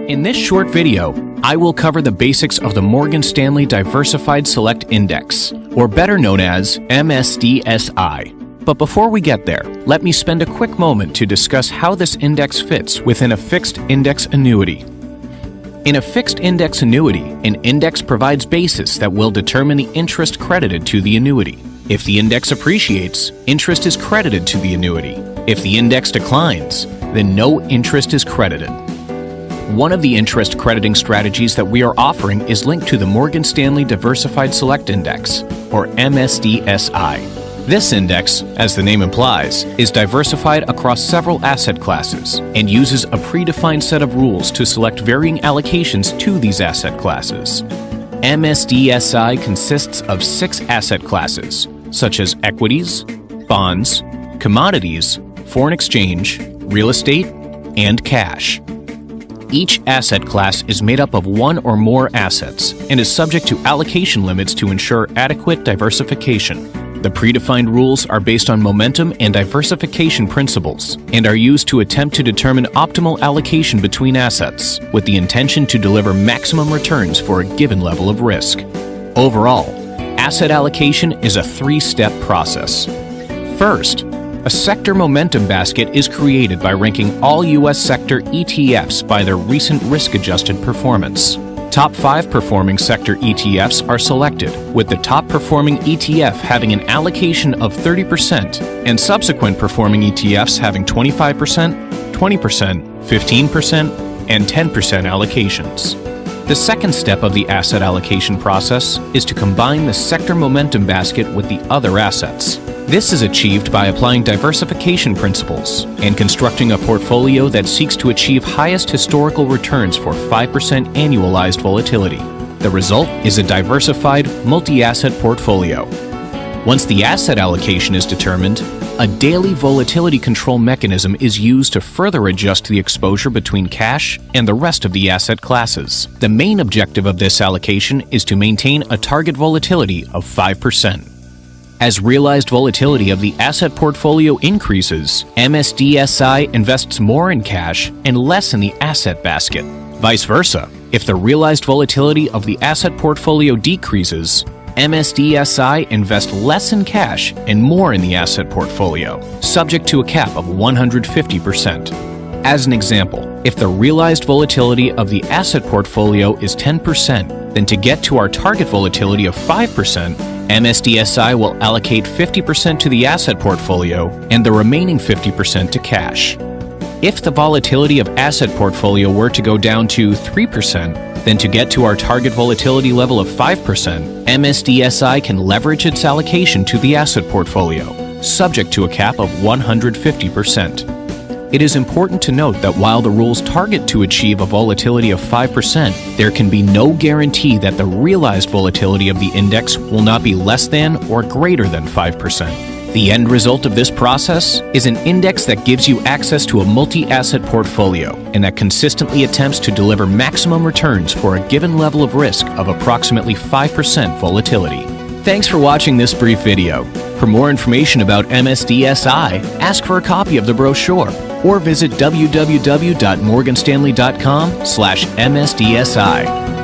In this short video, I will cover the basics of the Morgan Stanley Diversified Select Index, or better known as MSDSI. But before we get there, let me spend a quick moment to discuss how this index fits within a fixed index annuity. In a fixed index annuity, an index provides basis that will determine the interest credited to the annuity. If the index appreciates, interest is credited to the annuity. If the index declines, then no interest is credited. One of the interest crediting strategies that we are offering is linked to the Morgan Stanley Diversified Select Index, or MSDSI. This index, as the name implies, is diversified across several asset classes and uses a predefined set of rules to select varying allocations to these asset classes. MSDSI consists of 6 asset classes, such as equities, bonds, commodities, foreign exchange, real estate, and cash. Each asset class is made up of one or more assets and is subject to allocation limits to ensure adequate diversification. The predefined rules are based on momentum and diversification principles and are used to attempt to determine optimal allocation between assets with the intention to deliver maximum returns for a given level of risk. Overall, asset allocation is a 3-step process. First, a sector momentum basket is created by ranking all U.S. sector ETFs by their recent risk-adjusted performance. Top 5 performing sector ETFs are selected, with the top performing ETF having an allocation of 30% and subsequent performing ETFs having 25%, 20%, 15%, and 10% allocations. The second step of the asset allocation process is to combine the sector momentum basket with the other assets. This is achieved by applying diversification principles and constructing a portfolio that seeks to achieve highest historical returns for 5% annualized volatility. The result is a diversified, multi-asset portfolio. Once the asset allocation is determined, a daily volatility control mechanism is used to further adjust the exposure between cash and the rest of the asset classes. The main objective of this allocation is to maintain a target volatility of 5%. As realized volatility of the asset portfolio increases, MSDSI invests more in cash and less in the asset basket. Vice versa, if the realized volatility of the asset portfolio decreases, MSDSI invests less in cash and more in the asset portfolio, subject to a cap of 150%. As an example, if the realized volatility of the asset portfolio is 10%, then to get to our target volatility of 5%, MSDSI will allocate 50% to the asset portfolio and the remaining 50% to cash. If the volatility of asset portfolio were to go down to 3%, then to get to our target volatility level of 5%, MSDSI can leverage its allocation to the asset portfolio, subject to a cap of 150%. It is important to note that while the rules target to achieve a volatility of 5%, there can be no guarantee that the realized volatility of the index will not be less than or greater than 5%. The end result of this process is an index that gives you access to a multi-asset portfolio and that consistently attempts to deliver maximum returns for a given level of risk of approximately 5% volatility. Thanks for watching this brief video. For more information about MSDSI, ask for a copy of the brochure or visit www.morganstanley.com/MSDSI.